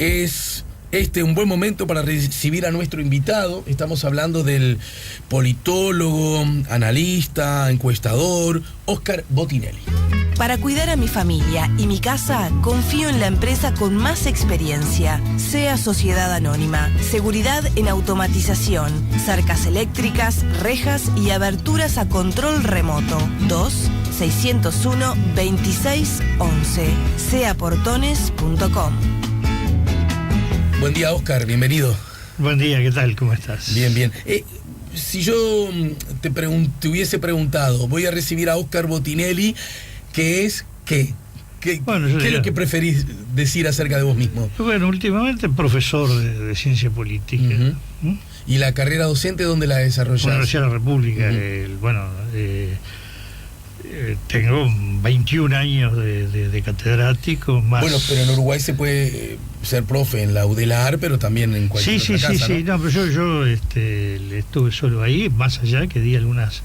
Es un buen momento para recibir a nuestro invitado. Estamos hablando del politólogo, analista, encuestador, Óscar Botinelli. Para cuidar a mi familia y mi casa, confío en la empresa con más experiencia. SEA Sociedad Anónima. Seguridad en automatización, cercas eléctricas, rejas y aberturas a control remoto. 2-601-2611. seaportones.com. Buen día, Óscar, bienvenido. Buen día, ¿qué tal? ¿Cómo estás? Bien, bien. Si yo te hubiese preguntado, voy a recibir a Óscar Botinelli, ¿qué es qué? ¿Qué es lo que preferís decir acerca de vos mismo? Bueno, últimamente profesor de ciencia política. Uh-huh. ¿Y la carrera docente dónde la desarrollás? Universidad de la República. Tengo 21 años de catedrático más. Bueno, pero en Uruguay se puede ser profe en la UDELAR, pero también en cualquier otra casa, ¿no? No, pero yo estuve solo ahí, más allá que di algunas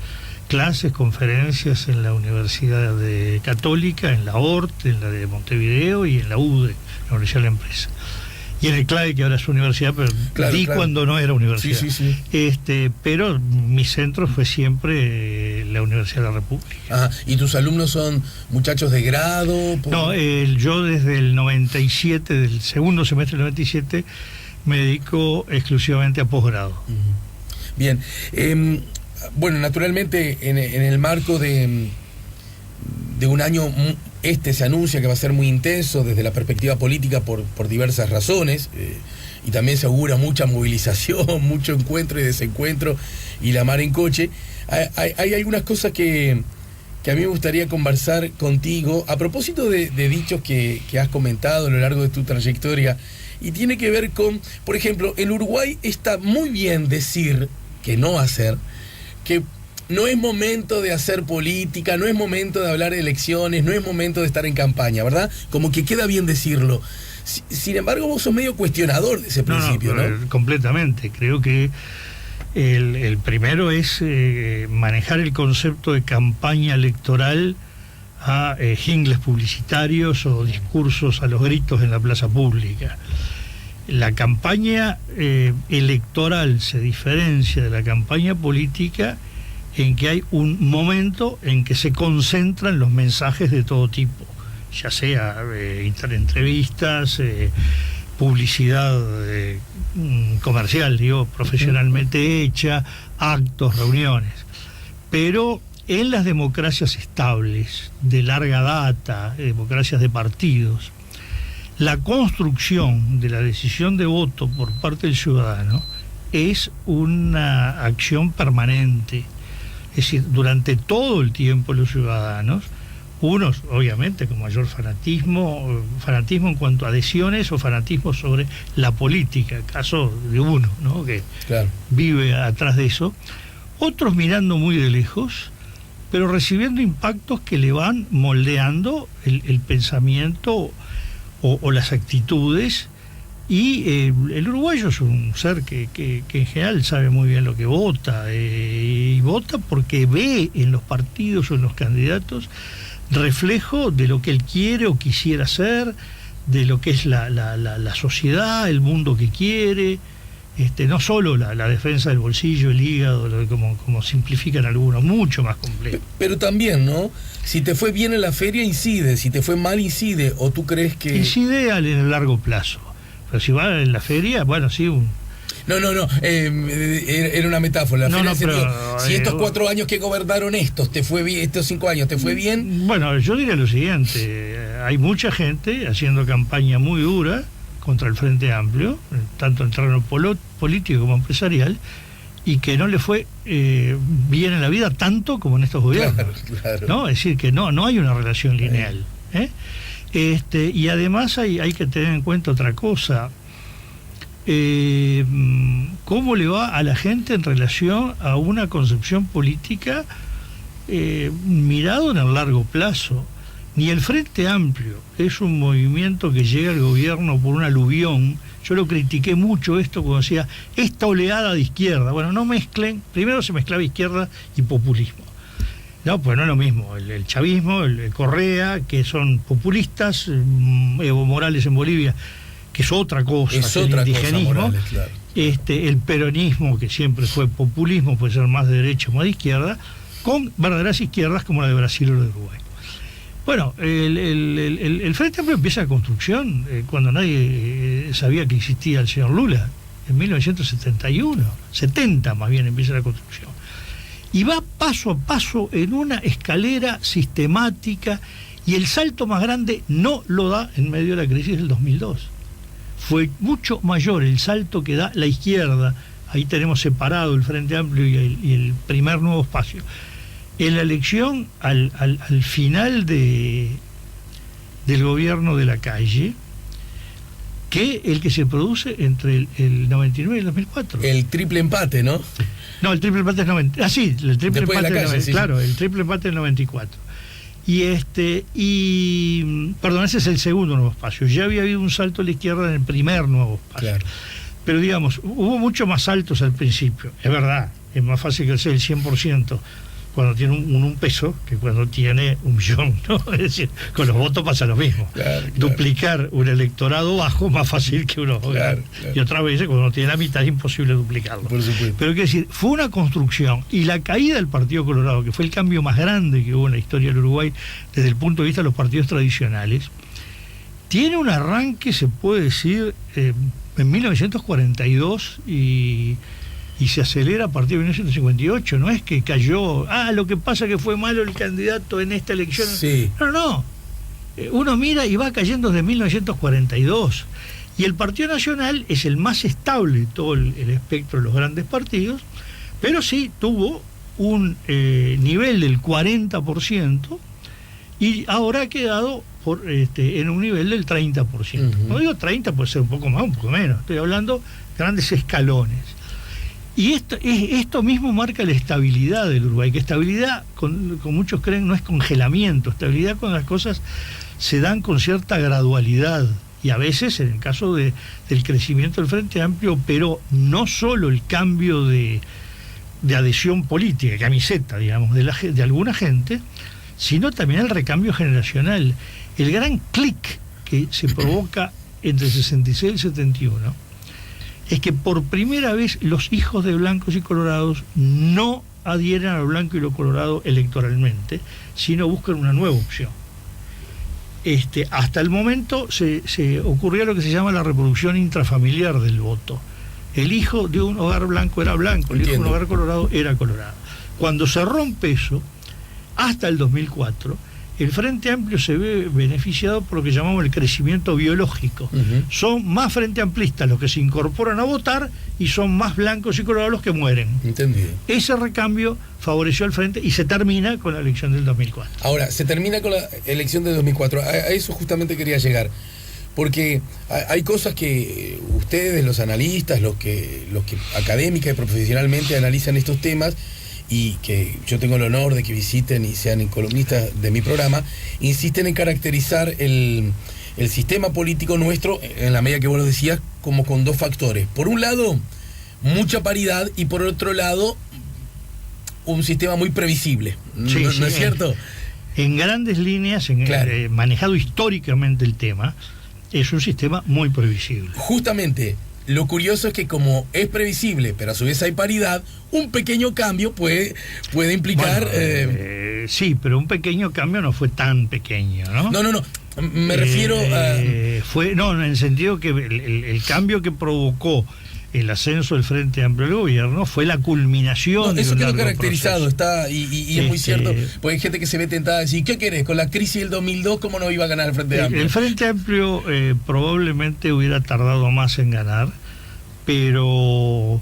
clases, conferencias en la Universidad Católica, en la ORT, en la de Montevideo y en la UDE, la Universidad de la Empresa. Y en el CLAE, que ahora es universidad, pero claro. Cuando no era universidad. Sí. Pero mi centro fue siempre la Universidad de la República. Ajá. ¿Y tus alumnos son muchachos de grado? No, yo desde el 97, del segundo semestre del 97, me dedico exclusivamente a posgrado. Uh-huh. Bien. Bueno, naturalmente, en el marco de un año... se anuncia que va a ser muy intenso desde la perspectiva política por diversas razones, y también se augura mucha movilización, mucho encuentro y desencuentro y la mar en coche. Hay algunas cosas que a mí me gustaría conversar contigo a propósito de dichos que has comentado a lo largo de tu trayectoria, y tiene que ver con, por ejemplo, en Uruguay está muy bien decir, que no hacer, que no es momento de hacer política, no es momento de hablar de elecciones, no es momento de estar en campaña, ¿verdad? Como que queda bien decirlo. Sin embargo, vos sos medio cuestionador de ese principio, ¿no? Completamente. Creo que el primero es manejar el concepto de campaña electoral a jingles publicitarios o discursos a los gritos en la plaza pública. La campaña electoral se diferencia de la campaña política en que hay un momento en que se concentran los mensajes de todo tipo, ya sea entrevistas, publicidad comercial, profesionalmente hecha, actos, reuniones. Pero en las democracias estables, de larga data, democracias de partidos, la construcción de la decisión de voto por parte del ciudadano es una acción permanente. Es decir, durante todo el tiempo los ciudadanos, unos obviamente con mayor fanatismo en cuanto a adhesiones o fanatismo sobre la política, caso de uno, ¿no? Que claro, vive atrás de eso, otros mirando muy de lejos, pero recibiendo impactos que le van moldeando el pensamiento o las actitudes. Y el uruguayo es un ser que en general sabe muy bien lo que vota, y vota porque ve en los partidos o en los candidatos reflejo de lo que él quiere o quisiera ser, de lo que es la sociedad, el mundo que quiere, no solo la defensa del bolsillo, el hígado, como simplifican algunos, mucho más complejo. Pero también, ¿no? Si te fue bien en la feria, incide; si te fue mal, incide. ¿O tú crees que...? Incide en el largo plazo. Pero si va en la feria, bueno, sí. No, era una metáfora. Si estos 4 años que gobernaron te fue bien, estos 5 años te fue bien. Bueno, yo diría lo siguiente: hay mucha gente haciendo campaña muy dura contra el Frente Amplio, tanto en terreno político como empresarial, y que no le fue bien en la vida tanto como en estos gobiernos. Claro. ¿No? Es decir, que no hay una relación lineal. Y además hay que tener en cuenta otra cosa. ¿Cómo le va a la gente en relación a una concepción política mirado en el largo plazo? Ni el Frente Amplio es un movimiento que llega al gobierno por un aluvión. Yo lo critiqué mucho esto cuando decía esta oleada de izquierda. Bueno, no mezclen. Primero se mezclaba izquierda y populismo. No, pues no es lo mismo. El chavismo, el Correa, que son populistas, Evo Morales en Bolivia, que es otra cosa, es otra el indigenismo, cosa, Morales, claro. El peronismo, que siempre fue populismo, puede ser más de derecha o más de izquierda, con verdaderas izquierdas como la de Brasil o la de Uruguay. Bueno, el Frente Amplio empieza la construcción cuando nadie sabía que existía el señor Lula, en 1971, 70 más bien empieza la construcción. Y va paso a paso en una escalera sistemática, y el salto más grande no lo da en medio de la crisis del 2002. Fue mucho mayor el salto que da la izquierda, ahí tenemos separado el Frente Amplio y el primer Nuevo Espacio, en la elección al final del gobierno de Lacalle, que el que se produce entre el 99 y el 2004. El triple empate, ¿no? No, el triple empate es 90. Ah, sí, el triple Después empate de Lacalle, sí. Claro, el triple empate del 94. Perdón, ese es el segundo Nuevo Espacio. Ya había habido un salto a la izquierda en el primer Nuevo Espacio. Claro. Pero digamos, hubo mucho más saltos al principio. Es verdad, es más fácil crecer el 100% cuando tiene un peso que cuando tiene 1 millón, ¿no? Es decir, con los votos pasa lo mismo. Claro. Duplicar un electorado bajo más fácil que uno. Claro. Y otra vez, cuando uno tiene la mitad es imposible duplicarlo. Por supuesto. Pero quiero decir, fue una construcción, y la caída del Partido Colorado, que fue el cambio más grande que hubo en la historia del Uruguay desde el punto de vista de los partidos tradicionales, tiene un arranque, se puede decir, en 1942 y se acelera a partir de 1958. No es que cayó, lo que pasa que fue malo el candidato en esta elección. Sí. No. Uno mira y va cayendo desde 1942. Y el Partido Nacional es el más estable de todo el espectro de los grandes partidos, pero sí tuvo un nivel del 40% y ahora ha quedado en un nivel del 30%. Uh-huh. No digo 30, puede ser un poco más, un poco menos. Estoy hablando de grandes escalones. Y esto mismo marca la estabilidad del Uruguay, que estabilidad, con muchos creen, no es congelamiento, estabilidad cuando las cosas se dan con cierta gradualidad, y a veces, en el caso del crecimiento del Frente Amplio, pero no solo el cambio de adhesión política, camiseta, digamos, de alguna gente, sino también el recambio generacional, el gran clic que se provoca entre el 66 y el 71, es que por primera vez los hijos de blancos y colorados no adhieren a lo blanco y lo colorado electoralmente, sino buscan una nueva opción. Hasta el momento se ocurría lo que se llama la reproducción intrafamiliar del voto. El hijo de un hogar blanco era blanco, el hijo de un hogar colorado era colorado. Cuando se rompe eso, hasta el 2004, el Frente Amplio se ve beneficiado por lo que llamamos el crecimiento biológico. Uh-huh. Son más frente amplistas los que se incorporan a votar y son más blancos y colorados los que mueren. Entendido. Ese recambio favoreció al Frente y se termina con la elección del 2004. Ahora, se termina con la elección del 2004. A eso justamente quería llegar. Porque hay cosas que ustedes, los analistas, los que académica y profesionalmente analizan estos temas, y que yo tengo el honor de que visiten y sean columnistas de mi programa, insisten en caracterizar el sistema político nuestro, en la medida que vos lo decías, como con dos factores. Por un lado, mucha paridad, y por otro lado, un sistema muy previsible. Sí, ¿No sí, es cierto? En grandes líneas, claro. Manejado históricamente el tema, es un sistema muy previsible. Justamente. Lo curioso es que como es previsible, pero a su vez hay paridad, un pequeño cambio puede implicar... Bueno, sí, pero un pequeño cambio no fue tan pequeño, ¿no? No. Me refiero a... en el sentido que el cambio que provocó el ascenso del Frente Amplio del gobierno fue la culminación. Eso quedó proceso. caracterizado, está y es muy cierto, porque hay gente que se ve tentada a decir, ¿qué querés? Con la crisis del 2002, ¿cómo no iba a ganar el Frente Amplio? El Frente Amplio probablemente hubiera tardado más en ganar, pero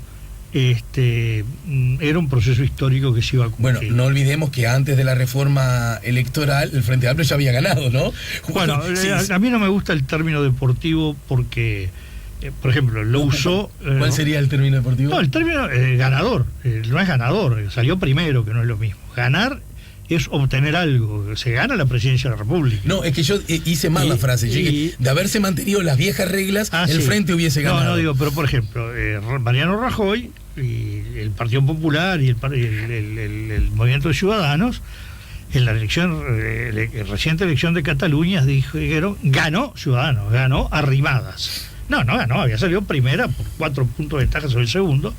era un proceso histórico que se iba a cumplir. Bueno, no olvidemos que antes de la reforma electoral el Frente Amplio ya había ganado, ¿no? Bueno, sí. A mí no me gusta el término deportivo porque... por ejemplo, lo usó... ¿Cuál sería el término deportivo? No, el término ganador. No es ganador, salió primero, que no es lo mismo. Ganar es obtener algo. Se gana la presidencia de la República. No, es que yo hice mal la frase. De haberse mantenido las viejas reglas, el Frente hubiese ganado. No digo, pero por ejemplo, Mariano Rajoy y el Partido Popular y el Movimiento de Ciudadanos, en la reciente elección de Cataluña, dijeron, ganó Ciudadanos, ganó Arrimadas. No ganó, había salido primera por 4 puntos de ventaja sobre el segundo,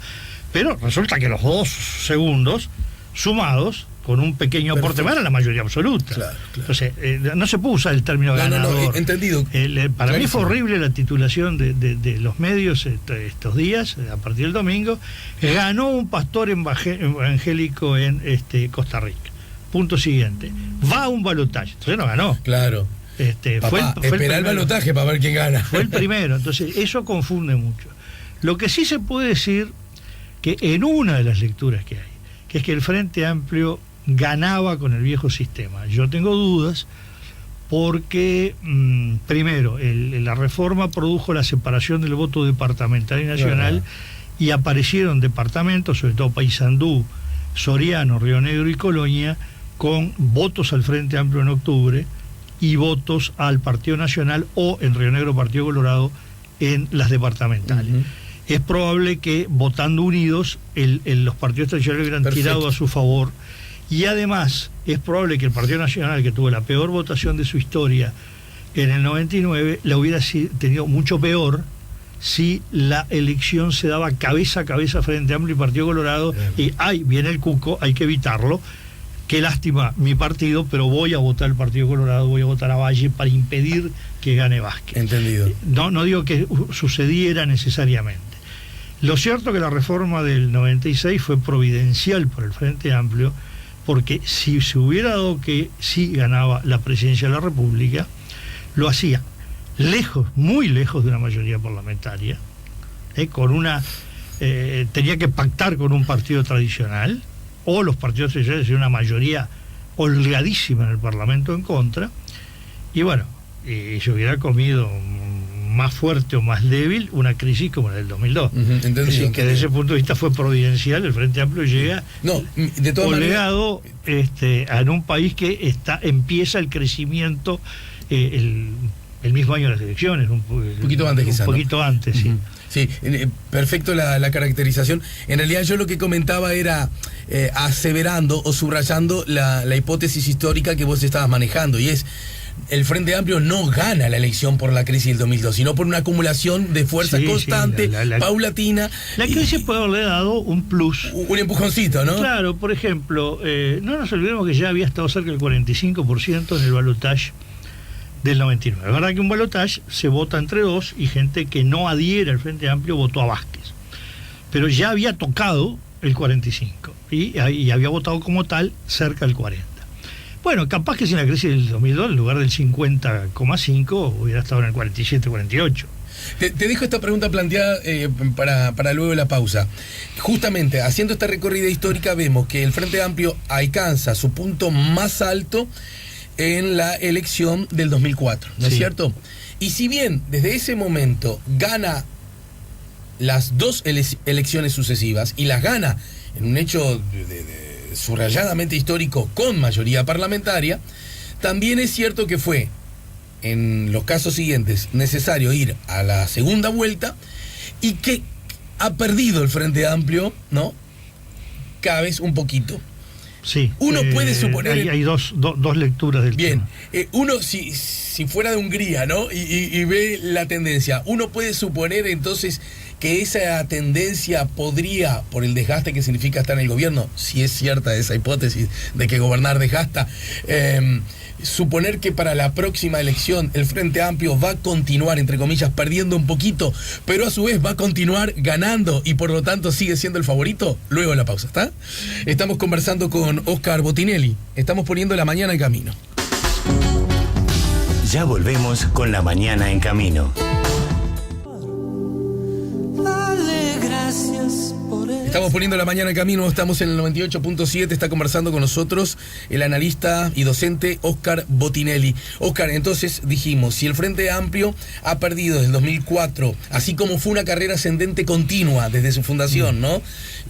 pero resulta que los 2 segundos sumados con un pequeño aporte más era la mayoría absoluta. Claro. Entonces, no se puede usar el término ganador. No, entendido. Para mí fue horrible la titulación de los medios estos días, a partir del domingo. Ganó un pastor evangélico en Costa Rica. Punto siguiente. Va a un balotaje. Entonces no ganó. Claro. Papá, espera el balotaje para ver quién gana. Fue el primero. Entonces, eso confunde mucho. Lo que sí se puede decir, que en una de las lecturas que hay, que es que el Frente Amplio ganaba con el viejo sistema. Yo tengo dudas porque, primero, la reforma produjo la separación del voto departamental y nacional, y aparecieron departamentos, sobre todo Paysandú, Soriano, Río Negro y Colonia, con votos al Frente Amplio en octubre y votos al Partido Nacional, o en Río Negro Partido Colorado en las departamentales. Es probable que votando unidos los partidos tradicionales hubieran tirado a su favor, y además es probable que el Partido Nacional, que tuvo la peor votación de su historia en el 99, la hubiera tenido mucho peor si la elección se daba cabeza a cabeza Frente Amplio y Partido Colorado. Y viene el cuco, hay que evitarlo. Qué lástima mi partido, pero voy a votar el Partido Colorado, voy a votar a Valle para impedir que gane Vázquez. Entendido. No digo que sucediera necesariamente. Lo cierto es que la reforma del 96 fue providencial por el Frente Amplio, porque si se hubiera dado que sí ganaba la presidencia de la República, lo hacía lejos, muy lejos de una mayoría parlamentaria, tenía que pactar con un partido tradicional, o los partidos tradicionales de una mayoría holgadísima en el Parlamento en contra, y bueno, se hubiera comido más fuerte o más débil una crisis como la del 2002. Así que desde ese punto de vista fue providencial. El Frente Amplio llega colgado en un país que empieza el crecimiento el mismo año de las elecciones, un poquito antes quizás. Un poquito antes, sí. Sí, perfecto la caracterización. En realidad yo lo que comentaba era aseverando o subrayando la hipótesis histórica que vos estabas manejando, y es: el Frente Amplio no gana la elección por la crisis del 2002, sino por una acumulación de fuerza constante, paulatina. La crisis puede haberle dado un plus. Un empujoncito, ¿no? Claro, por ejemplo, no nos olvidemos que ya había estado cerca del 45% en el balotaje del 99. Es verdad que un balotaje se vota entre dos, y gente que no adhiere al Frente Amplio votó a Vázquez. Pero ya había tocado el 45, y había votado como tal cerca del 40. Bueno, capaz que sin la crisis del 2002, en lugar del 50,5, hubiera estado en el 47, 48. Te dejo esta pregunta planteada para luego de la pausa. Justamente, haciendo esta recorrida histórica, vemos que el Frente Amplio alcanza su punto más alto en la elección del 2004, ¿no es cierto? Y si bien desde ese momento gana las dos elecciones sucesivas, y las gana en un hecho subrayadamente histórico con mayoría parlamentaria, también es cierto que fue, en los casos siguientes, necesario ir a la segunda vuelta, y que ha perdido el Frente Amplio, ¿no? Cada vez un poquito. Sí. Uno puede suponer... Hay dos lecturas del tema. Uno, si fuera de Hungría, ¿no? Y ve la tendencia, uno puede suponer entonces que esa tendencia podría, por el desgaste que significa estar en el gobierno, si es cierta esa hipótesis de que gobernar desgasta, suponer que para la próxima elección el Frente Amplio va a continuar, entre comillas, perdiendo un poquito, pero a su vez va a continuar ganando, y por lo tanto sigue siendo el favorito. Luego de la pausa, ¿está? Estamos conversando con Óscar Botinelli. Estamos poniendo la mañana en camino. Ya volvemos con La Mañana en Camino. Estamos poniendo la mañana en camino, estamos en el 98.7, está conversando con nosotros el analista y docente Óscar Botinelli. Óscar, entonces dijimos, si el Frente Amplio ha perdido desde el 2004, así como fue una carrera ascendente continua desde su fundación, ¿no?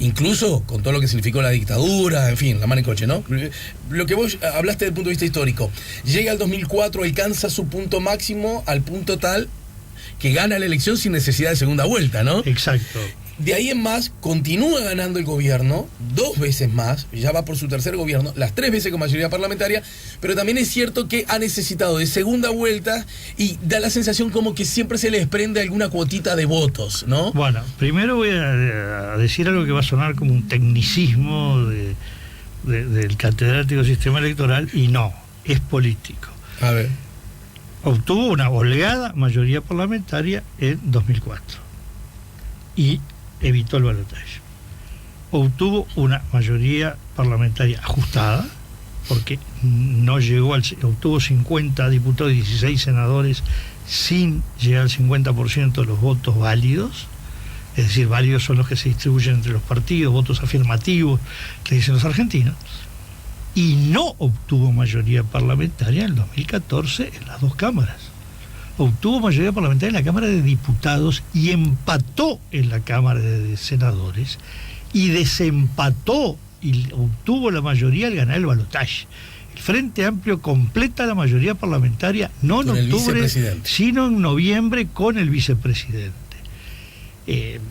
Incluso con todo lo que significó la dictadura, en fin, la mano en coche, ¿no? Lo que vos hablaste desde el punto de vista histórico, llega al 2004, alcanza su punto máximo al punto tal que gana la elección sin necesidad de segunda vuelta, ¿no? Exacto. de ahí en más continúa ganando el gobierno 2 veces más, ya va por su tercer gobierno, las 3 veces con mayoría parlamentaria, pero también es cierto que ha necesitado de segunda vuelta y da la sensación como que siempre se le desprende alguna cuotita de votos, ¿no? Bueno, primero voy a decir algo que va a sonar como un tecnicismo del catedrático del sistema electoral, y no, es político. A ver. Obtuvo una holgada mayoría parlamentaria en 2004 y evitó el balotaje. Obtuvo una mayoría parlamentaria ajustada, porque no llegó obtuvo 50 diputados y 16 senadores sin llegar al 50% de los votos válidos. Es decir, válidos son los que se distribuyen entre los partidos, votos afirmativos, que dicen los argentinos. Y no obtuvo mayoría parlamentaria en el 2014 en las 2 cámaras. Obtuvo mayoría parlamentaria en la Cámara de Diputados y empató en la Cámara de Senadores, y desempató y obtuvo la mayoría al ganar el balotaje. El Frente Amplio completa la mayoría parlamentaria no en octubre, sino en noviembre con el vicepresidente.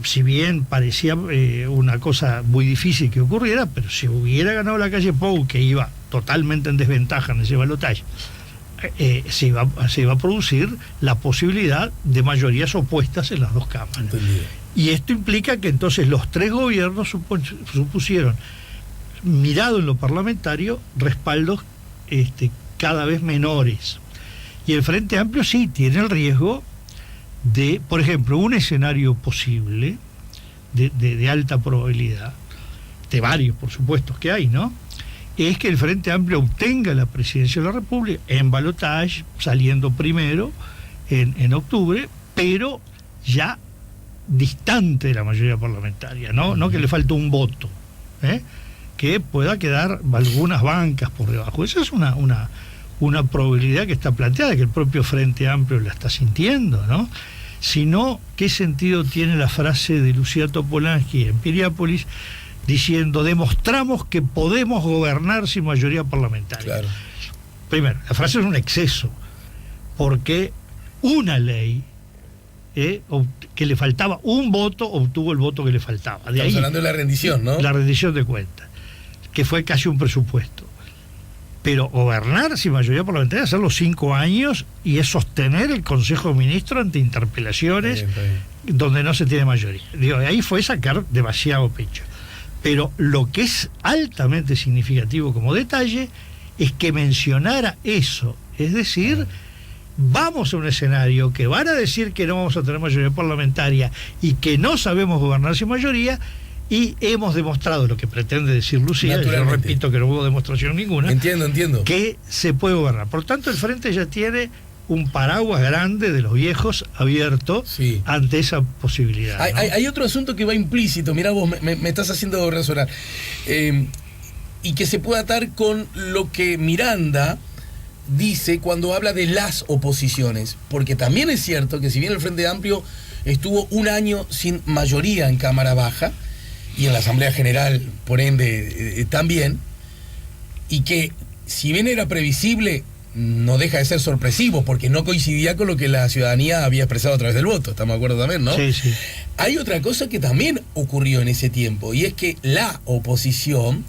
Si bien parecía una cosa muy difícil que ocurriera, pero si hubiera ganado la calle Pou, que iba totalmente en desventaja en ese balotaje, se iba a producir la posibilidad de mayorías opuestas en las 2 cámaras. Entendido. Y esto implica que entonces los 3 gobiernos supusieron, mirado en lo parlamentario, respaldos cada vez menores. Y el Frente Amplio sí tiene el riesgo de, por ejemplo, un escenario posible de alta probabilidad, de varios, por supuesto, que hay, ¿no? Es que el Frente Amplio obtenga la presidencia de la República en balotaje, saliendo primero en octubre, pero ya distante de la mayoría parlamentaria, no que le falte un voto, que pueda quedar algunas bancas por debajo. Esa es una probabilidad que está planteada, que el propio Frente Amplio la está sintiendo, ¿no? Si no, ¿qué sentido tiene la frase de Lucía Topolansky en Piriápolis diciendo: demostramos que podemos gobernar sin mayoría parlamentaria? Claro. Primero, la frase es un exceso, porque una ley que le faltaba un voto, obtuvo el voto que le faltaba. Estamos hablando de la rendición, ¿no? La rendición de cuentas, que fue casi un presupuesto. Pero gobernar sin mayoría parlamentaria, hacerlo 5 años, y es sostener el Consejo de Ministros ante interpelaciones Está bien. donde no se tiene mayoría. Digo, ahí fue sacar demasiado pecho. Pero lo que es altamente significativo como detalle es que mencionara eso. Es decir, vamos a un escenario que van a decir que no vamos a tener mayoría parlamentaria y que no sabemos gobernar sin mayoría, y hemos demostrado lo que pretende decir Lucía, yo repito que no hubo demostración ninguna. Entiendo. Que se puede gobernar. Por tanto, el Frente ya tiene un paraguas grande de los viejos abierto ante esa posibilidad. Hay otro asunto que va implícito, mirá vos, me estás haciendo razonar, y que se puede atar con lo que Miranda dice cuando habla de las oposiciones, porque también es cierto que si bien el Frente Amplio estuvo 1 año sin mayoría en Cámara Baja, y en la Asamblea General, por ende, también, y que si bien era previsible, no deja de ser sorpresivo, porque no coincidía con lo que la ciudadanía había expresado a través del voto, ¿estamos de acuerdo también, no? Sí. Hay otra cosa que también ocurrió en ese tiempo, y es que la oposición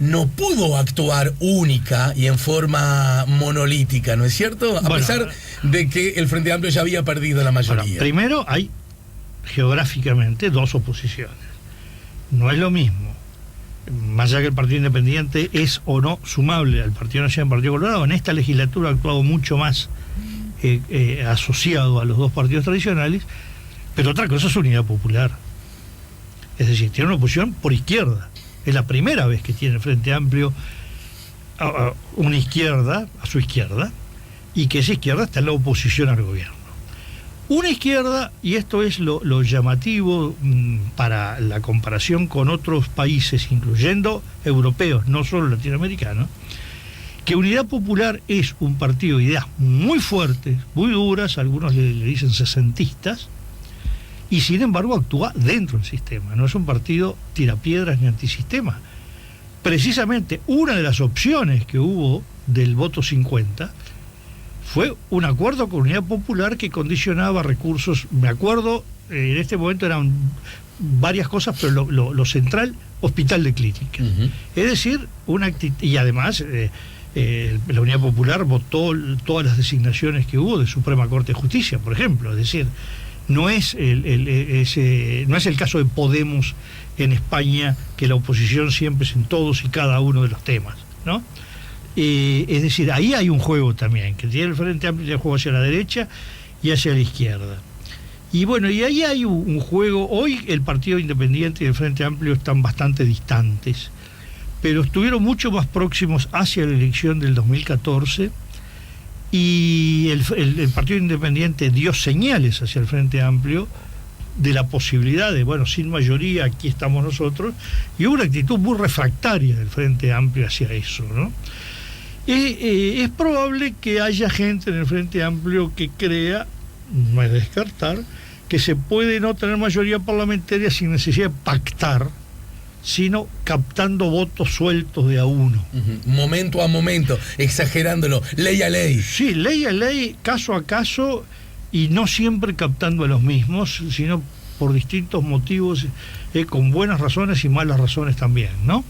no pudo actuar única y en forma monolítica, ¿no es cierto? A pesar de que el Frente Amplio ya había perdido la mayoría. Bueno, primero hay geográficamente 2 oposiciones. No es lo mismo, más allá que el Partido Independiente es o no sumable al Partido Nacional y al Partido Colorado, en esta legislatura ha actuado mucho más asociado a los 2 partidos tradicionales, pero otra cosa es Unidad Popular. Es decir, tiene una oposición por izquierda. Es la primera vez que tiene el Frente Amplio una izquierda a su izquierda, y que esa izquierda está en la oposición al gobierno. Una izquierda, y esto es lo llamativo para la comparación con otros países, incluyendo europeos, no solo latinoamericanos, que Unidad Popular es un partido de ideas muy fuertes, muy duras, algunos le dicen sesentistas, y sin embargo actúa dentro del sistema, no es un partido tirapiedras ni antisistema. Precisamente una de las opciones que hubo del voto 50 fue un acuerdo con Unidad Popular que condicionaba recursos, me acuerdo, en este momento eran varias cosas, pero lo central, hospital de clínica. Es decir, y además la Unidad Popular votó todas las designaciones que hubo de Suprema Corte de Justicia, por ejemplo. Es decir, no es el caso de Podemos en España, que la oposición siempre es en todos y cada uno de los temas, ¿no? Es decir, ahí hay un juego también, que tiene el Frente Amplio, el juego hacia la derecha y hacia la izquierda. Y bueno, y ahí hay un juego. Hoy el Partido Independiente y el Frente Amplio están bastante distantes, pero estuvieron mucho más próximos hacia la elección del 2014, y el Partido Independiente dio señales hacia el Frente Amplio de la posibilidad de, bueno, sin mayoría, aquí estamos nosotros, y hubo una actitud muy refractaria del Frente Amplio hacia eso, ¿no? Es probable que haya gente en el Frente Amplio que crea, no es de descartar, que se puede no tener mayoría parlamentaria sin necesidad de pactar, sino captando votos sueltos de a uno. Momento a momento, exagerándolo, ley a ley. Sí, ley a ley, caso a caso, y no siempre captando a los mismos, sino por distintos motivos, con buenas razones y malas razones también, ¿no?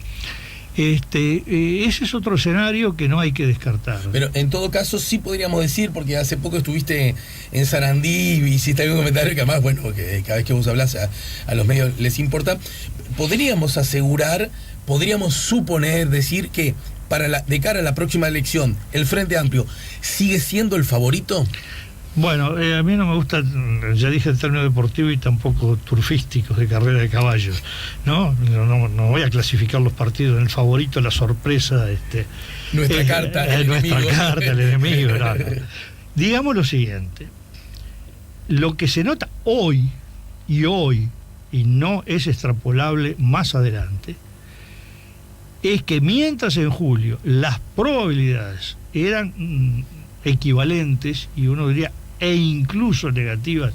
Ese es otro escenario que no hay que descartar. Pero en todo caso sí podríamos decir, porque hace poco estuviste en Sarandí y hiciste algún comentario que además, bueno, que cada vez que vos hablás a los medios les importa, podríamos suponer, decir que de cara a la próxima elección, el Frente Amplio sigue siendo el favorito. Bueno, a mí no me gusta, ya dije el término deportivo y tampoco turfísticos de carrera de caballos, ¿no? No voy a clasificar los partidos en el favorito, la sorpresa, nuestra carta al enemigo. No. Digamos lo siguiente: lo que se nota hoy, y no es extrapolable más adelante, es que mientras en julio las probabilidades eran equivalentes, y uno diría e incluso negativas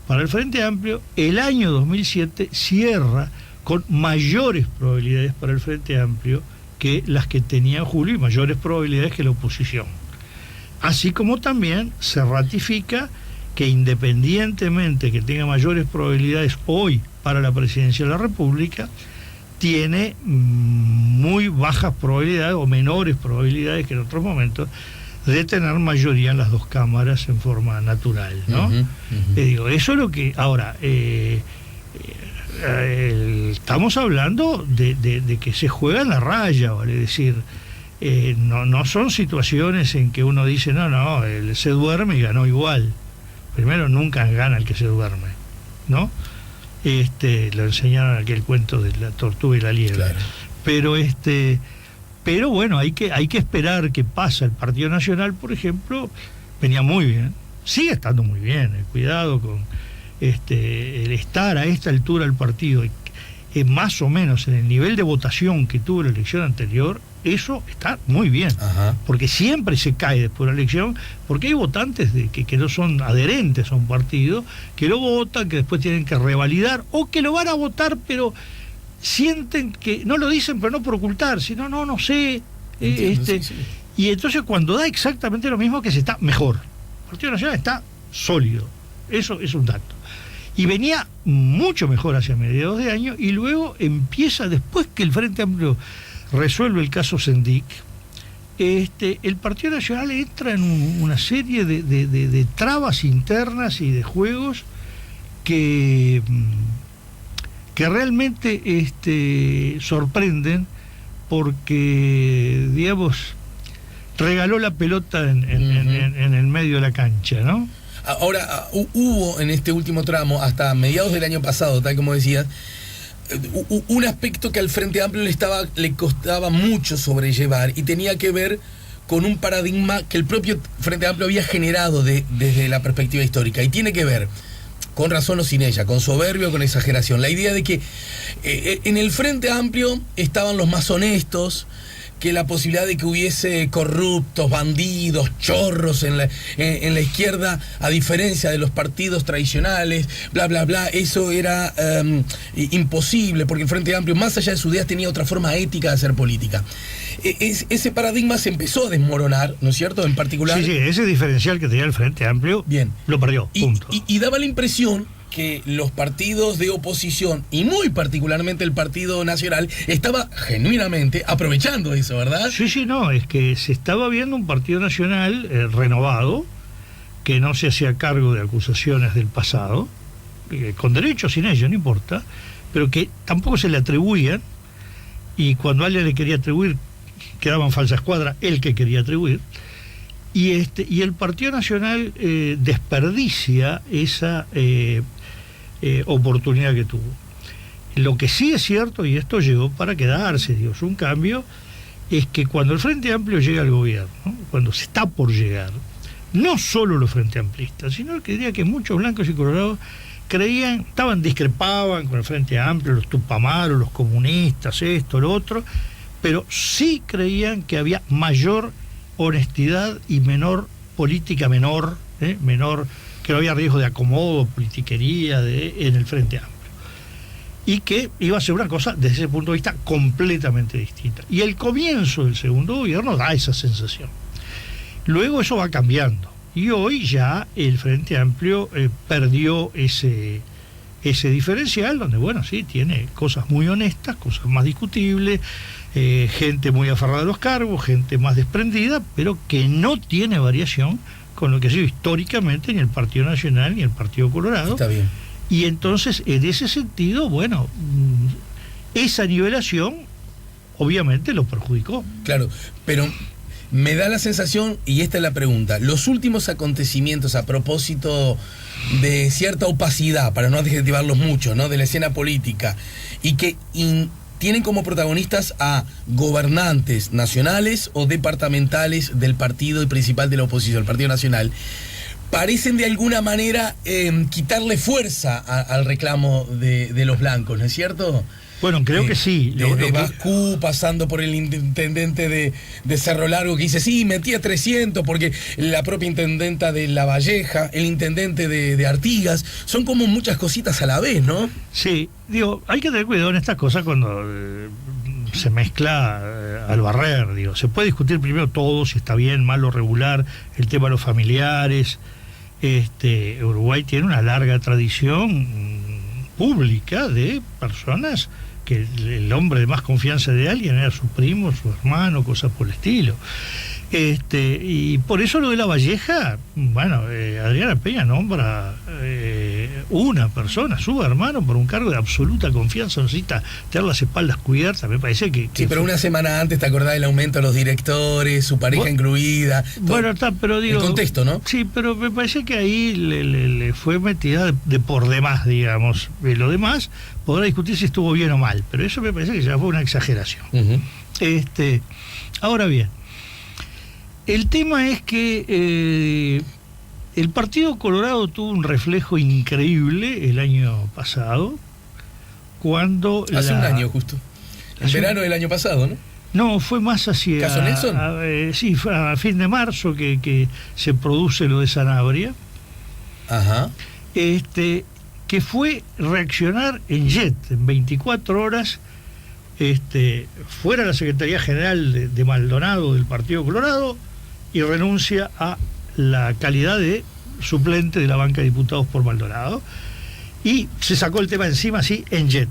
para el Frente Amplio, el año 2007 cierra con mayores probabilidades para el Frente Amplio que las que tenía en julio, y mayores probabilidades que la oposición. Así como también se ratifica que, independientemente que tenga mayores probabilidades hoy para la presidencia de la República, tiene muy bajas probabilidades o menores probabilidades que en otros momentos de tener mayoría en las dos cámaras en forma natural, ¿no? Digo, eso es lo que... Ahora, estamos hablando de que se juega en la raya, ¿vale? Es decir, no son situaciones en que uno dice, no, él se duerme y ganó igual. Primero, nunca gana el que se duerme, ¿no? Lo enseñaron aquel cuento de la tortuga y la liebre. Claro. Pero bueno, hay que esperar qué pasa. El Partido Nacional, por ejemplo, venía muy bien, sigue estando muy bien. Cuidado con el estar a esta altura del partido, más o menos en el nivel de votación que tuvo la elección anterior, eso está muy bien. Ajá. Porque siempre se cae después de la elección, porque hay votantes que no son adherentes a un partido, que lo votan, que después tienen que revalidar, o que lo van a votar, pero sienten que no lo dicen, pero no por ocultar, sino no sé. Sí. Y entonces, cuando da exactamente lo mismo, que se está mejor. El Partido Nacional está sólido, eso es un dato. Y venía mucho mejor hacia mediados de año, y luego empieza, después que el Frente Amplio resuelve el caso Sendik, el Partido Nacional entra en una serie de trabas internas y de juegos que realmente sorprenden, porque, digamos, regaló la pelota en el medio de la cancha, ¿no? Ahora, hubo en este último tramo, hasta mediados del año pasado, tal como decías, un aspecto que al Frente Amplio le costaba mucho sobrellevar, y tenía que ver con un paradigma que el propio Frente Amplio había generado desde la perspectiva histórica, y tiene que ver, con razón o sin ella, con soberbia o con exageración, la idea de que en el Frente Amplio estaban los más honestos, que la posibilidad de que hubiese corruptos, bandidos, chorros en la izquierda, a diferencia de los partidos tradicionales, bla, bla, bla, eso era imposible, porque el Frente Amplio, más allá de sus ideas, tenía otra forma ética de hacer política. Ese paradigma se empezó a desmoronar, ¿no es cierto? En particular... Sí, ese diferencial que tenía el Frente Amplio, bien, lo perdió, punto. Y daba la impresión que los partidos de oposición, y muy particularmente el Partido Nacional, estaba genuinamente aprovechando eso, ¿verdad? Sí, no, es que se estaba viendo un Partido Nacional renovado, que no se hacía cargo de acusaciones del pasado, con derecho, sin ello, no importa, pero que tampoco se le atribuían, y cuando alguien le quería atribuir, quedaba en falsa escuadra el que quería atribuir, y el Partido Nacional desperdicia esa oportunidad que tuvo. Lo que sí es cierto, y esto llegó para quedarse, Dios, un cambio, es que cuando el Frente Amplio llega al gobierno, cuando se está por llegar, no solo los Frente Amplistas, sino que diría que muchos blancos y colorados discrepaban con el Frente Amplio, los tupamaros, los comunistas, esto, lo otro, pero sí creían que había mayor honestidad y política menor, que no había riesgo de acomodo, politiquería en el Frente Amplio. Y que iba a ser una cosa, desde ese punto de vista, completamente distinta. Y el comienzo del segundo gobierno da esa sensación. Luego eso va cambiando. Y hoy ya el Frente Amplio perdió ese diferencial, donde, bueno, sí, tiene cosas muy honestas, cosas más discutibles, gente muy aferrada a los cargos, gente más desprendida, pero que no tiene variación con lo que ha sido históricamente ni el Partido Nacional ni el Partido Colorado. Está bien. Y entonces, en ese sentido, bueno, esa nivelación obviamente lo perjudicó. Claro, pero me da la sensación, y esta es la pregunta, los últimos acontecimientos a propósito de cierta opacidad, para no adjetivarlos mucho, ¿no?, de la escena política, y que tienen como protagonistas a gobernantes nacionales o departamentales del partido y principal de la oposición, el Partido Nacional, parecen de alguna manera quitarle fuerza al reclamo de los blancos, ¿no es cierto? Bueno, creo que sí. De Bascú, pasando por el intendente de Cerro Largo, que dice, sí, metía 300, porque la propia intendenta de La Valleja, el intendente de Artigas, son como muchas cositas a la vez, ¿no? Sí, hay que tener cuidado en estas cosas cuando se mezcla al barrer, se puede discutir primero todo, si está bien, mal o regular, el tema de los familiares. Uruguay tiene una larga tradición pública de personas que el hombre de más confianza de alguien era su primo, su hermano, cosas por el estilo. Y por eso lo de La Valleja, bueno, Adriana Peña nombra una persona, su hermano, por un cargo de absoluta confianza, necesita tener las espaldas cubiertas, me parece que sí, pero una semana antes, ¿te acordás del aumento de los directores, su pareja incluida? Bueno, está, pero digo... El contexto, ¿no? Sí, pero me parece que ahí le fue metida de por demás, digamos. Lo demás podrá discutir si estuvo bien o mal, pero eso me parece que ya fue una exageración. Uh-huh. Ahora bien, el tema es que el Partido Colorado tuvo un reflejo increíble el año pasado, cuando... Hace un año justo. En verano del año pasado, ¿no? No, fue más hacia... ¿Caso Nelson? Sí, fue a fin de marzo que se produce lo de Sanabria. Ajá. Que fue reaccionar en jet, en 24 horas, fuera la Secretaría General de Maldonado del Partido Colorado, y renuncia a la calidad de suplente de la banca de diputados por Maldonado, y se sacó el tema encima así en jet,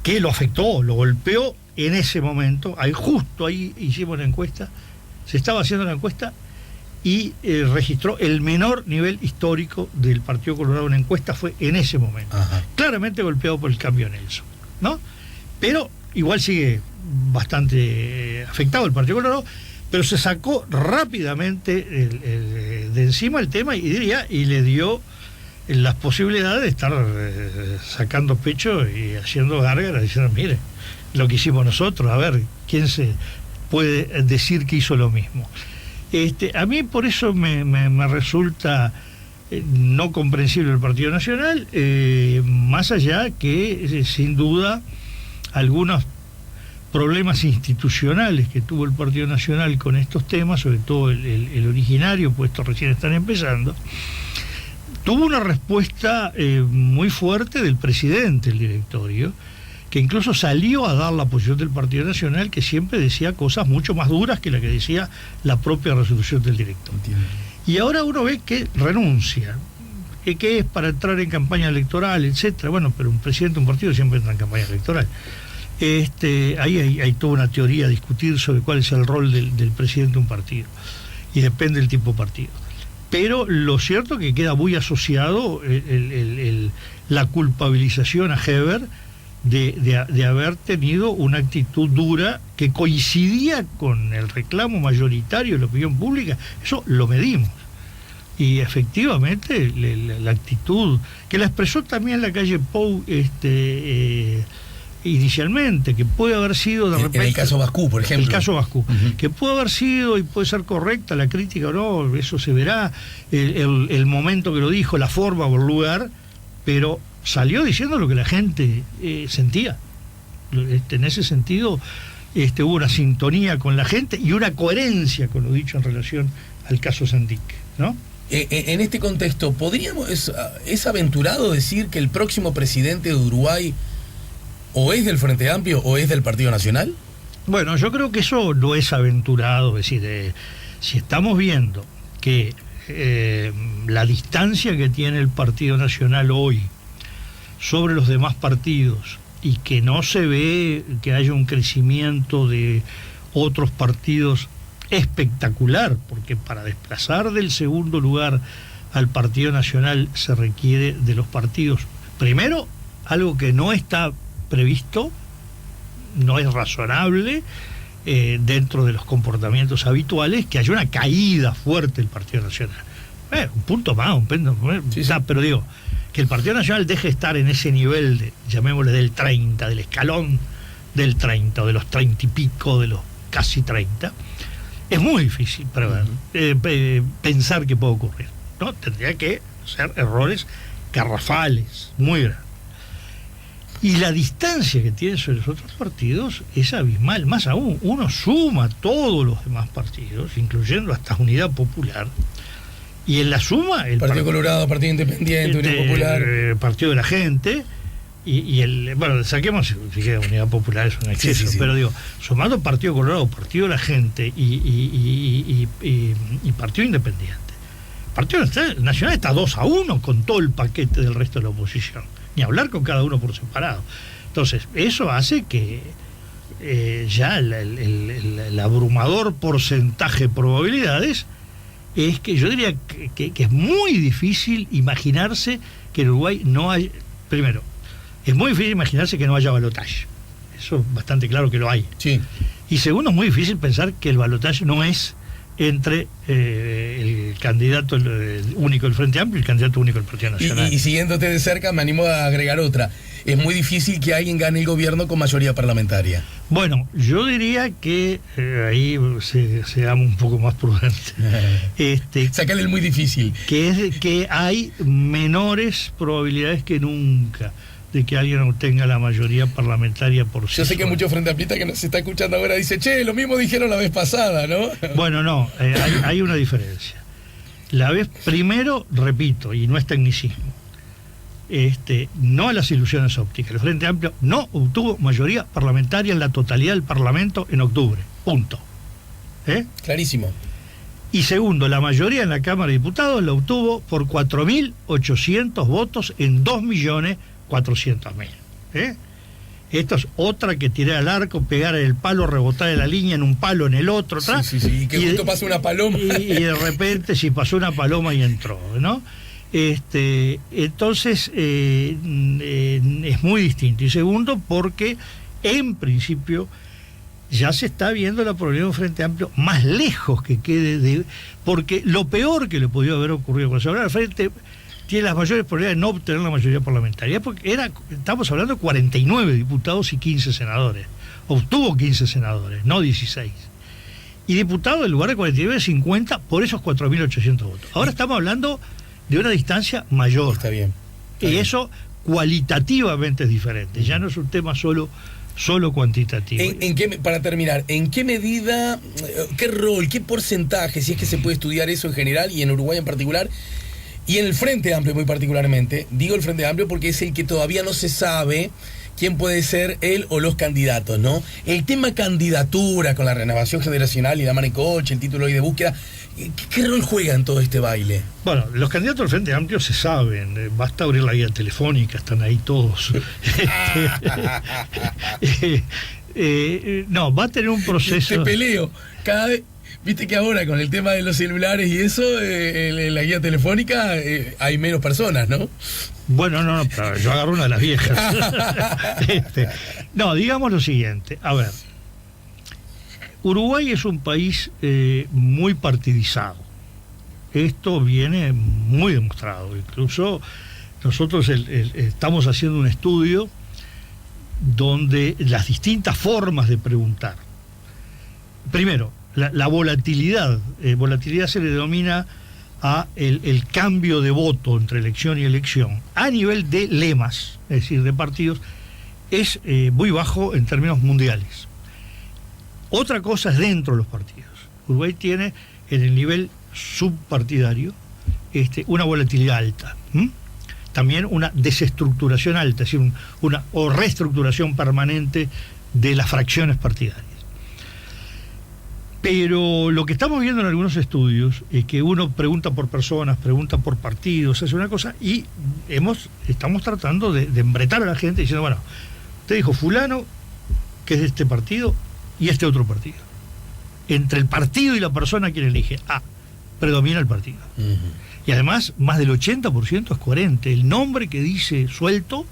que lo afectó, lo golpeó en ese momento. Justo ahí hicimos la encuesta, se estaba haciendo la encuesta, y registró el menor nivel histórico del Partido Colorado en encuesta, fue en ese momento. Ajá. Claramente golpeado por el cambio Nelson, ¿no? Pero igual sigue bastante afectado el Partido Colorado, pero se sacó rápidamente de encima el tema, y le dio las posibilidades de estar sacando pecho y haciendo gárgaras, diciendo, mire, lo que hicimos nosotros, a ver, ¿quién se puede decir que hizo lo mismo? A mí por eso me resulta no comprensible el Partido Nacional, más allá que sin duda algunos problemas institucionales que tuvo el Partido Nacional con estos temas, sobre todo el originario, pues estos recién están empezando, tuvo una respuesta muy fuerte del presidente del directorio, que incluso salió a dar la posición del Partido Nacional, que siempre decía cosas mucho más duras que la que decía la propia resolución del director. Entiendo. Y ahora uno ve que renuncia, que es para entrar en campaña electoral, etcétera. Bueno, pero un presidente de un partido siempre entra en campaña electoral. Ahí hay toda una teoría a discutir sobre cuál es el rol del presidente de un partido, y depende del tipo de partido. Pero lo cierto es que queda muy asociado la culpabilización a Heber de haber tenido una actitud dura que coincidía con el reclamo mayoritario de la opinión pública. Eso lo medimos. Y efectivamente la actitud, que la expresó también la calle Pou inicialmente, que puede haber sido de repente... En el caso Bascú, por ejemplo. El caso Bascú, que puede haber sido y puede ser correcta la crítica o no, eso se verá, el momento que lo dijo, la forma o el lugar, pero salió diciendo lo que la gente sentía. En ese sentido hubo una sintonía con la gente y una coherencia con lo dicho en relación al caso Sandic, ¿no? En este contexto, ¿es aventurado decir que el próximo presidente de Uruguay o es del Frente Amplio o es del Partido Nacional? Bueno, yo creo que eso no es aventurado. Es decir, si estamos viendo que la distancia que tiene el Partido Nacional hoy sobre los demás partidos y que no se ve que haya un crecimiento de otros partidos espectacular, porque para desplazar del segundo lugar al Partido Nacional se requiere de los partidos, primero, algo que no está previsto, no es razonable dentro de los comportamientos habituales, que haya una caída fuerte del Partido Nacional. Un punto más, sí. Pero digo, que el Partido Nacional deje de estar en ese nivel, llamémosle del 30, del escalón del 30, o de los 30 y pico, de los casi 30, es muy difícil pensar que puede ocurrir, ¿no? Tendría que ser errores garrafales, muy grandes. Y la distancia que tiene sobre los otros partidos es abismal. Más aún, uno suma todos los demás partidos, incluyendo hasta Unidad Popular, y en la suma... el Partido Colorado, Partido Independiente, Unión Popular... Partido de la Gente... bueno, saquemos, fíjate, Unidad Popular es un exceso, sí. Pero digo, sumando Partido Colorado, Partido de la Gente y Partido Independiente, Partido Nacional está 2-1 con todo el paquete del resto de la oposición, ni hablar con cada uno por separado. Entonces, eso hace que ya el abrumador porcentaje de probabilidades es que yo diría que es muy difícil imaginarse que en Uruguay no hay, primero, es muy difícil imaginarse que no haya balotaje. Eso es bastante claro que lo hay. Sí. Y segundo, es muy difícil pensar que el balotaje no es entre el candidato único del Frente Amplio y el candidato único del Partido Nacional. Y siguiéndote de cerca, me animo a agregar otra. Es muy difícil que alguien gane el gobierno con mayoría parlamentaria. Bueno, yo diría que ahí seamos un poco más prudentes. Sácale el muy difícil. Que hay menores probabilidades que nunca de que alguien obtenga la mayoría parlamentaria por sí. Yo sé que muchos Frente Amplistas que nos está escuchando ahora dice, che, lo mismo dijeron la vez pasada, ¿no? Bueno, no, hay una diferencia. Primero, repito, y no es tecnicismo, no a las ilusiones ópticas. El Frente Amplio no obtuvo mayoría parlamentaria en la totalidad del Parlamento en octubre. Punto. Clarísimo. Y segundo, la mayoría en la Cámara de Diputados la obtuvo por 4.800 votos en 2.400.000. Esto es otra que tirar al arco, pegar en el palo, rebotar en la línea, en un palo, en el otro, sí, y que justo pasa una paloma. Y de repente si pasó una paloma y entró, ¿no? Entonces es muy distinto. Y segundo, porque en principio ya se está viendo la probabilidad de un Frente Amplio más lejos que quede porque lo peor que le podía haber ocurrido con el Frente tiene las mayores probabilidades de no obtener la mayoría parlamentaria, porque estamos hablando de 49 diputados y 15 senadores. Obtuvo 15 senadores, no 16. Y diputados en lugar de 49, 50 por esos 4.800 votos. Ahora estamos hablando de una distancia mayor. Está bien. Y eso cualitativamente es diferente. Ya no es un tema solo solo cuantitativa. Para terminar, ¿en qué medida, qué rol, qué porcentaje, si es que se puede estudiar eso en general y en Uruguay en particular, y en el Frente Amplio muy particularmente? Digo el Frente Amplio porque es el que todavía no se sabe quién puede ser él o los candidatos, ¿no? El tema candidatura con la renovación generacional y la Maricoche, el título hoy de búsqueda, ¿qué rol juega en todo este baile? Bueno, los candidatos del Frente Amplio se saben, basta abrir la guía telefónica, están ahí todos. No, va a tener un proceso... Te peleo, cada vez... Viste que ahora con el tema de los celulares y eso, en la guía telefónica hay menos personas, ¿no? Bueno, no, pero yo agarro una de las viejas. No, digamos lo siguiente, a ver, Uruguay es un país muy partidizado. Esto viene muy demostrado. Incluso nosotros estamos haciendo un estudio donde las distintas formas de preguntar. Primero, la volatilidad. Volatilidad se le denomina a el cambio de voto entre elección y elección a nivel de lemas, es decir, de partidos, es muy bajo en términos mundiales. Otra cosa es dentro de los partidos. Uruguay tiene en el nivel subpartidario una volatilidad alta. También una desestructuración alta, es decir, una reestructuración permanente de las fracciones partidarias. Pero lo que estamos viendo en algunos estudios es que uno pregunta por personas, pregunta por partidos, hace una cosa, y estamos tratando de embretar a la gente diciendo, bueno, usted dijo fulano, que es de este partido, y este otro partido. Entre el partido y la persona quien elige, predomina el partido. Uh-huh. Y además, más del 80% es coherente. El nombre que dice suelto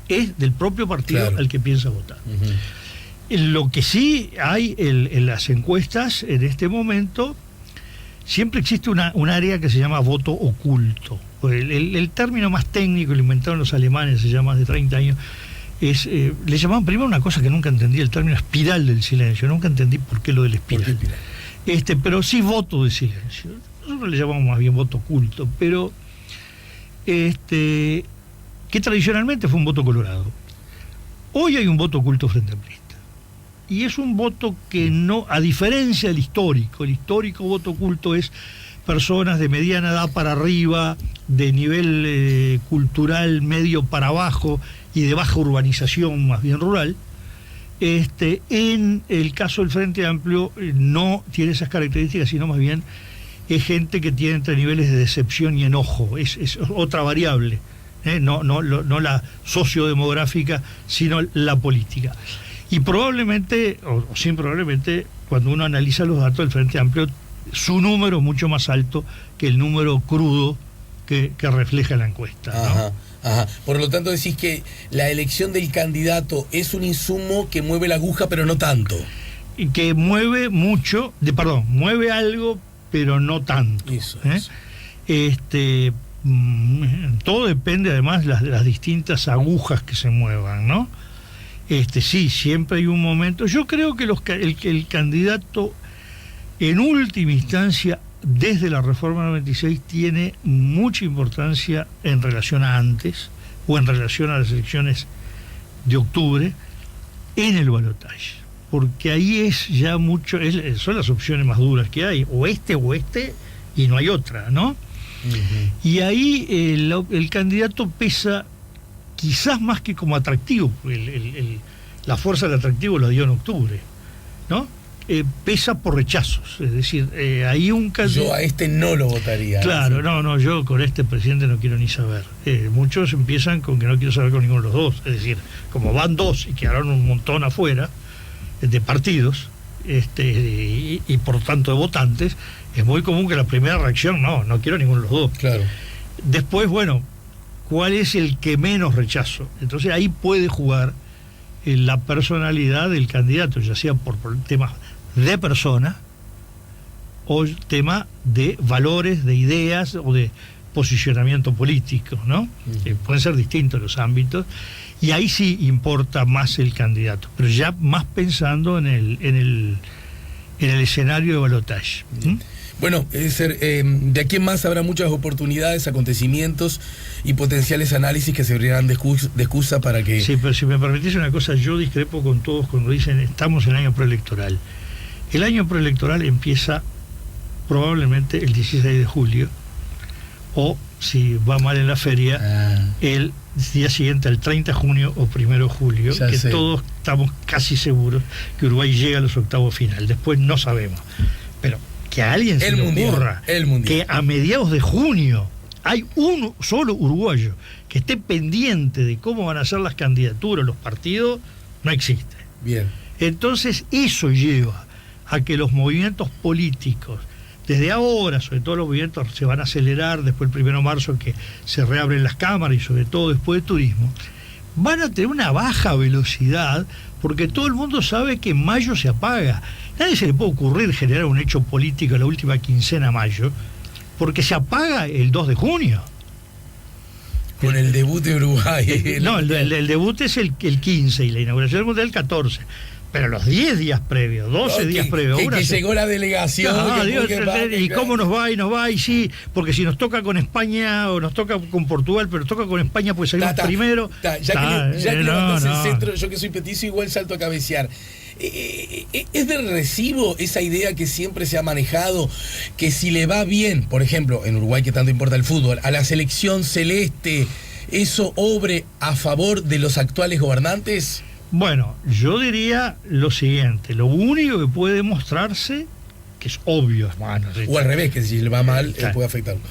es del propio partido, claro, al que piensa votar. Uh-huh. Lo que sí hay en las encuestas en este momento, siempre existe un área que se llama voto oculto. El término más técnico, lo inventaron los alemanes hace ya más de 30 años, le llamaban primero una cosa que nunca entendí, el término espiral del silencio. Nunca entendí por qué lo del espiral. Pero sí voto de silencio. Nosotros le llamamos más bien voto oculto, pero que tradicionalmente fue un voto colorado. Hoy hay un voto oculto frente amplista. Y es un voto que no, a diferencia del histórico, el histórico voto oculto es personas de mediana edad para arriba, de nivel cultural medio para abajo y de baja urbanización, más bien rural. En el caso del Frente Amplio no tiene esas características, sino más bien es gente que tiene entre niveles de decepción y enojo, es otra variable, no la sociodemográfica, sino la política. Y probablemente, o sin probablemente, cuando uno analiza los datos del Frente Amplio, su número es mucho más alto que el número crudo que refleja la encuesta, ¿no? Ajá, ajá. Por lo tanto decís que la elección del candidato es un insumo que mueve la aguja, pero no tanto. Y que mueve mucho, mueve algo, pero no tanto. Eso. Todo depende además de las distintas agujas que se muevan, ¿no? Sí, siempre hay un momento. Yo creo que el candidato, en última instancia, desde la reforma 96, tiene mucha importancia en relación a antes, o en relación a las elecciones de octubre, en el balotaje. Porque ahí es ya mucho, son las opciones más duras que hay, o este, y no hay otra, ¿no? Uh-huh. Y ahí el candidato pesa quizás más que como atractivo, la fuerza del atractivo la dio en octubre, ¿no? Pesa por rechazos, es decir, hay un candidato... Yo a este no lo votaría. Claro, no, yo con este presidente no quiero ni saber. Muchos empiezan con que no quiero saber con ninguno de los dos, es decir, como van dos y quedaron un montón afuera de partidos, y por tanto de votantes, es muy común que la primera reacción, no quiero ninguno de los dos. Claro. Después, bueno, ¿cuál es el que menos rechazo? Entonces ahí puede jugar la personalidad del candidato, ya sea por temas de persona o tema de valores, de ideas o de posicionamiento político, ¿no? Uh-huh. Pueden ser distintos los ámbitos, y ahí sí importa más el candidato, pero ya más pensando en el escenario de balotaje. Bueno, de aquí en más habrá muchas oportunidades, acontecimientos y potenciales análisis que servirán de excusa para que... Sí, pero si me permitís una cosa, yo discrepo con todos cuando dicen estamos en el año preelectoral. El año preelectoral empieza probablemente el 16 de julio, o si va mal en la feria, el día siguiente, el 30 de junio o 1 de julio, ya que sé. todos estamos casi seguros que Uruguay llega a los octavos final. Después no sabemos. Pero que a alguien se le ocurra que a mediados de junio hay uno solo uruguayo que esté pendiente de cómo van a ser las candidaturas, los partidos, no existe. Bien. Entonces eso lleva a que los movimientos políticos, desde ahora, sobre todo los movimientos se van a acelerar después del 1 de marzo que se reabren las cámaras y sobre todo después de turismo, van a tener una baja velocidad porque todo el mundo sabe que en mayo se apaga. Nadie se le puede ocurrir generar un hecho político en la última quincena de mayo porque se apaga el 2 de junio. Con el debut de Uruguay. No, el debut es el 15 y la inauguración del Mundial el 14. Pero los 10 días previos, 12 días previos. Que llegó la delegación. ¿Y cómo nos va? Y nos va, y sí, porque si nos toca con España o nos toca con Portugal, pero nos toca con España, pues salimos primero. Ya que levantas el centro, yo que soy petizo, igual salto a cabecear. ¿Es de recibo esa idea que siempre se ha manejado, que si le va bien, por ejemplo, en Uruguay que tanto importa el fútbol, a la selección celeste, eso obre a favor de los actuales gobernantes? Bueno, yo diría lo siguiente, lo único que puede demostrarse, que es obvio, hermano. O al revés, que si le va mal, puede afectarlo.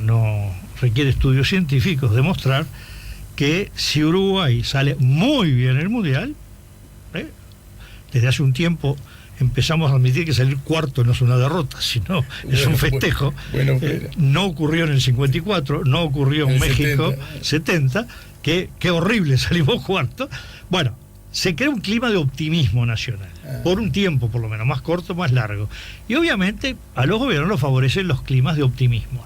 No requiere estudios científicos demostrar que si Uruguay sale muy bien en el Mundial, desde hace un tiempo empezamos a admitir que salir cuarto no es una derrota, sino es un festejo. No ocurrió en el 54, no ocurrió en México 70. Qué horrible, salimos cuarto. Bueno, se crea un clima de optimismo nacional, por un tiempo por lo menos, más corto, más largo. Y obviamente a los gobiernos los favorecen los climas de optimismo.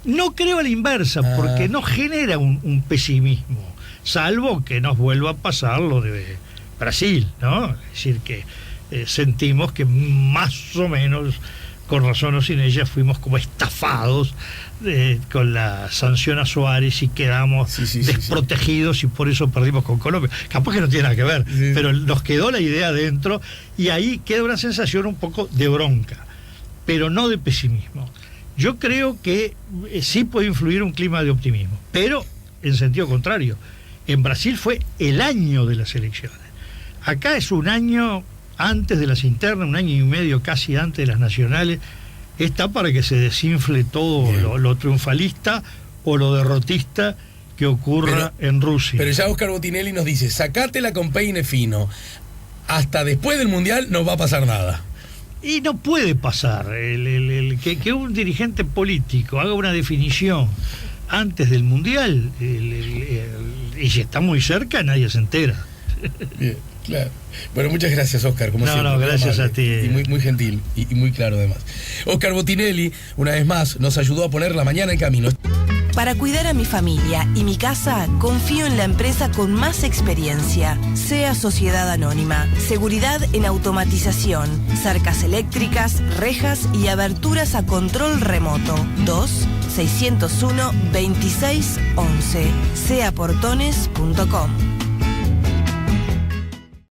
No creo a la inversa, porque no genera un pesimismo, salvo que nos vuelva a pasar lo de Brasil, ¿no? Es decir, que sentimos que más o menos, con razón o sin ella, fuimos como estafados con la sanción a Suárez y quedamos desprotegidos y por eso perdimos con Colombia. Capaz que no tiene nada que ver, pero nos quedó la idea dentro y ahí queda una sensación un poco de bronca, pero no de pesimismo. Yo creo que sí puede influir un clima de optimismo, pero en sentido contrario. En Brasil fue el año de las elecciones. Acá es un año antes de las internas, un año y medio casi antes de las nacionales. Está para que se desinfle todo lo triunfalista o lo derrotista que ocurra en Rusia. Pero ya Oscar Botinelli nos dice, sacátela con peine fino. Hasta después del Mundial no va a pasar nada. Y no puede pasar. Que un dirigente político haga una definición antes del Mundial, y si está muy cerca, nadie se entera. Bien, claro. Bueno, muchas gracias, Oscar, como siempre. No, gracias a ti. Y muy gentil y muy claro además. Oscar Botinelli, una vez más, nos ayudó a poner la mañana en camino. Para cuidar a mi familia y mi casa, confío en la empresa con más experiencia. SEA Sociedad Anónima. Seguridad en automatización, cercas eléctricas, rejas y aberturas a control remoto. 2-601-2611. seaportones.com